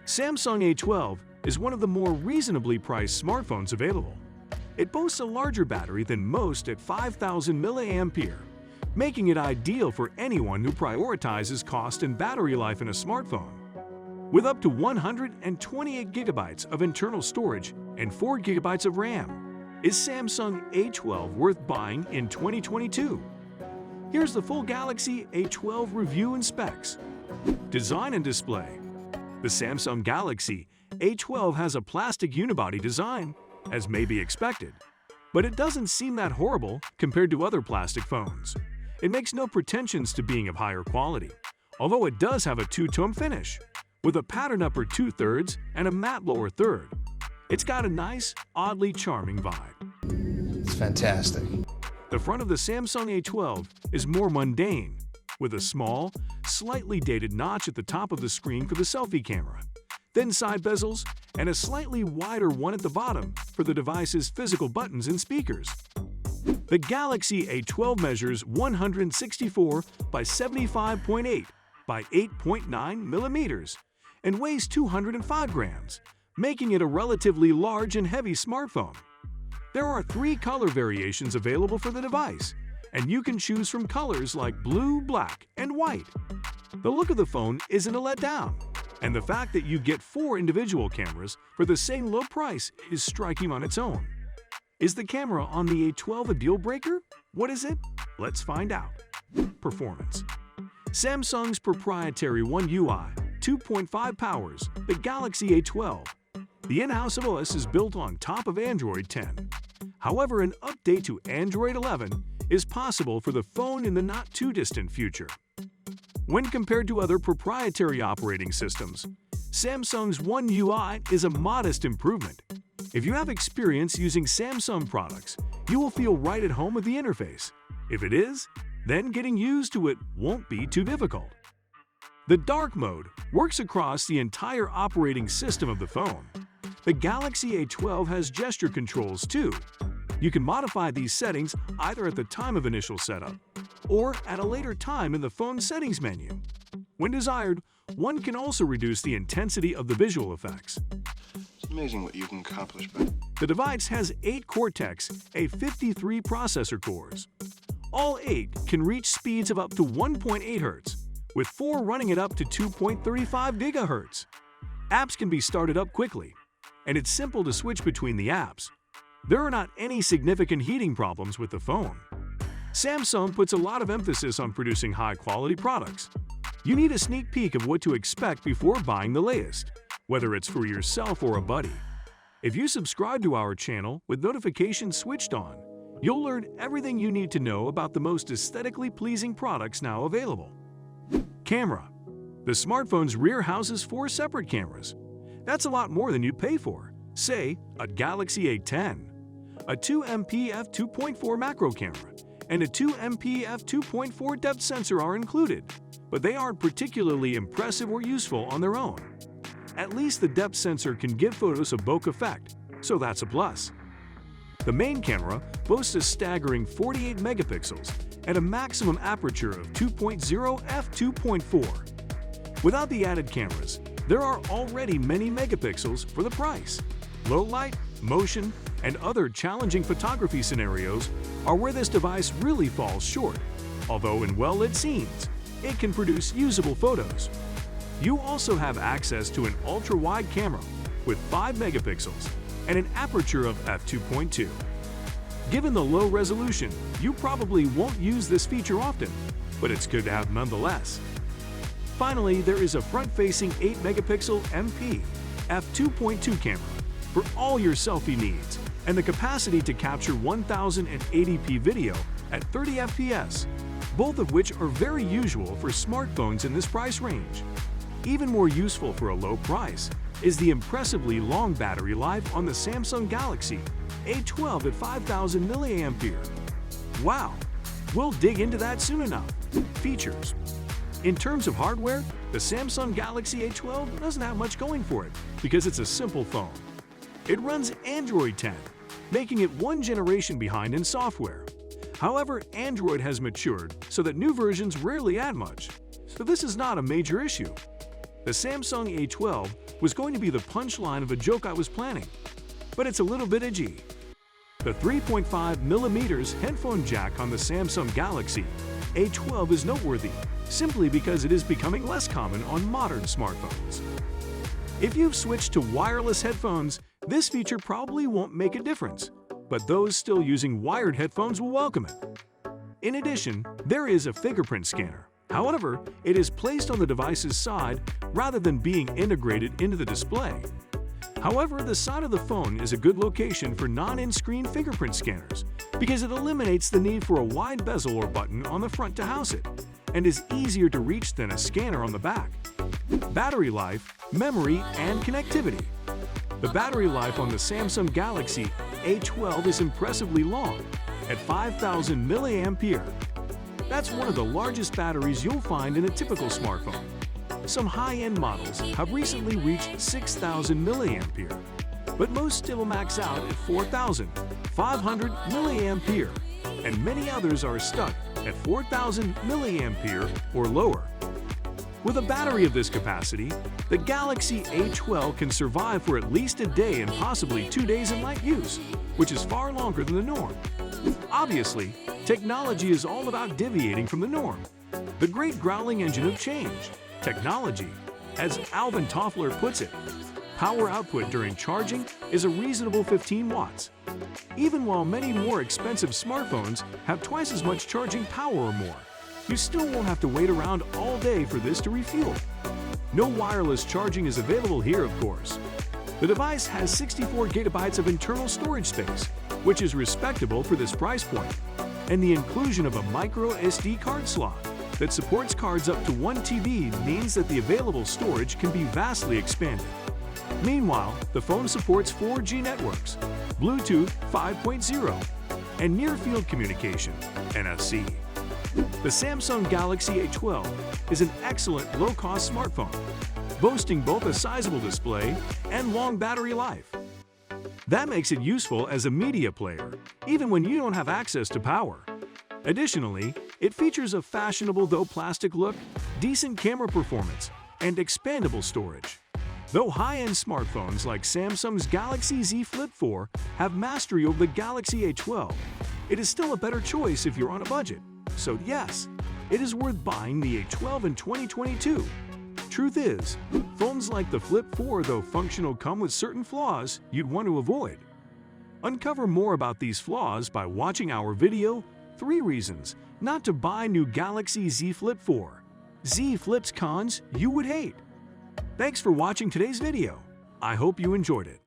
Samsung A12 is one of the more reasonably priced smartphones available. It boasts a larger battery than most at 5,000 mAh, making it ideal for anyone who prioritizes cost and battery life in a smartphone. With up to 128 GB of internal storage and 4 GB of RAM, is Samsung A12 worth buying in 2022? Here's the full Galaxy A12 review and specs. Design and display. The Samsung Galaxy A12 has a plastic unibody design, as may be expected, but it doesn't seem that horrible compared to other plastic phones. It makes no pretensions to being of higher quality, although it does have a two-tone finish, with a pattern upper 2/3 and a matte lower third. It's got a nice, oddly charming vibe. It's fantastic. The front of the Samsung A12 is more mundane, with a small, slightly dated notch at the top of the screen for the selfie camera, thin side bezels, and a slightly wider one at the bottom for the device's physical buttons and speakers. The Galaxy A12 measures 164 by 75.8 by 8.9 millimeters and weighs 205 grams, making it a relatively large and heavy smartphone. There are 3 color variations available for the device, and you can choose from colors like blue, black, and white. The look of the phone isn't a letdown, and the fact that you get 4 individual cameras for the same low price is striking on its own. Is the camera on the A12 a deal breaker? What is it? Let's find out. Performance. Samsung's proprietary One UI 2.5 powers the Galaxy A12. The in-house OS is built on top of Android 10. However, an update to Android 11 is possible for the phone in the not-too-distant future. When compared to other proprietary operating systems, Samsung's One UI is a modest improvement. If you have experience using Samsung products, you will feel right at home with the interface. If it is, then getting used to it won't be too difficult. The dark mode works across the entire operating system of the phone. The Galaxy A12 has gesture controls too. You can modify these settings either at the time of initial setup or at a later time in the phone settings menu. When desired, one can also reduce the intensity of the visual effects. It's amazing what you can accomplish, but The device has 8 Cortex A53 processor cores. All 8 can reach speeds of up to 1.8 Hz, with 4 running it up to 2.35 GHz. Apps can be started up quickly, and it's simple to switch between the apps. There are not any significant heating problems with the phone. Samsung puts a lot of emphasis on producing high-quality products. You need a sneak peek of what to expect before buying the latest, whether it's for yourself or a buddy. If you subscribe to our channel with notifications switched on, you'll learn everything you need to know about the most aesthetically pleasing products now available. Camera. The smartphone's rear houses 4 separate cameras. That's a lot more than you'd pay for, say, a Galaxy A10. A 2MP f2.4 macro camera and a 2MP f2.4 depth sensor are included, but they aren't particularly impressive or useful on their own. At least the depth sensor can give photos a bokeh effect, so that's a plus. The main camera boasts a staggering 48 megapixels and a maximum aperture of 2.0 f2.4. Without the added cameras, there are already many megapixels for the price. Low light, motion, and other challenging photography scenarios are where this device really falls short, although in well-lit scenes, it can produce usable photos. You also have access to an ultra-wide camera with 5 megapixels and an aperture of f2.2. Given the low resolution, you probably won't use this feature often, but it's good to have nonetheless. Finally, there is a front-facing 8-megapixel MP f2.2 camera for all your selfie needs and the capacity to capture 1080p video at 30 FPS, both of which are very usual for smartphones in this price range. Even more useful for a low price is the impressively long battery life on the Samsung Galaxy A12 at 5,000 mAh. Wow! We'll dig into that soon enough. Features. In terms of hardware, the Samsung Galaxy A12 doesn't have much going for it because it's a simple phone. It runs Android 10, making it 1 generation behind in software. However, Android has matured so that new versions rarely add much, so this is not a major issue. The Samsung A12 was going to be the punchline of a joke I was planning, but it's a little bit edgy. The 3.5mm headphone jack on the Samsung Galaxy A12 is noteworthy simply because it is becoming less common on modern smartphones. If you've switched to wireless headphones, this feature probably won't make a difference, but those still using wired headphones will welcome it. In addition, there is a fingerprint scanner. However, it is placed on the device's side rather than being integrated into the display. However, the side of the phone is a good location for non-in-screen fingerprint scanners because it eliminates the need for a wide bezel or button on the front to house it, and is easier to reach than a scanner on the back. Battery life, memory, and connectivity. The battery life on the Samsung Galaxy A12 is impressively long, at 5,000 mAh. That's one of the largest batteries you'll find in a typical smartphone. Some high-end models have recently reached 6,000 mAh, but most still max out at 4,500 mAh, and many others are stuck at 4,000 mAh or lower. With a battery of this capacity, the Galaxy A12 can survive for at least a day and possibly 2 days in light use, which is far longer than the norm. Obviously, technology is all about deviating from the norm. The great growling engine of change, technology. As Alvin Toffler puts it, power output during charging is a reasonable 15 watts. Even while many more expensive smartphones have twice as much charging power or more, you still won't have to wait around all day for this to refuel. No wireless charging is available here, of course. The device has 64 GB of internal storage space, which is respectable for this price point, and the inclusion of a micro SD card slot that supports cards up to 1 TB means that the available storage can be vastly expanded. Meanwhile, the phone supports 4G networks, Bluetooth 5.0, and near-field communication, NFC. The Samsung Galaxy A12 is an excellent low-cost smartphone, boasting both a sizable display and long battery life. That makes it useful as a media player, even when you don't have access to power. Additionally, it features a fashionable though plastic look, decent camera performance, and expandable storage. Though high-end smartphones like Samsung's Galaxy Z Flip 4 have mastery over the Galaxy A12, it is still a better choice if you're on a budget. So yes, it is worth buying the A12 in 2022. Truth is, phones like the Flip 4, though functional, come with certain flaws you'd want to avoid. Uncover more about these flaws by watching our video, 3 Reasons Not to Buy New Galaxy Z Flip 4. Z Flip's Cons You Would Hate. Thanks for watching today's video. I hope you enjoyed it.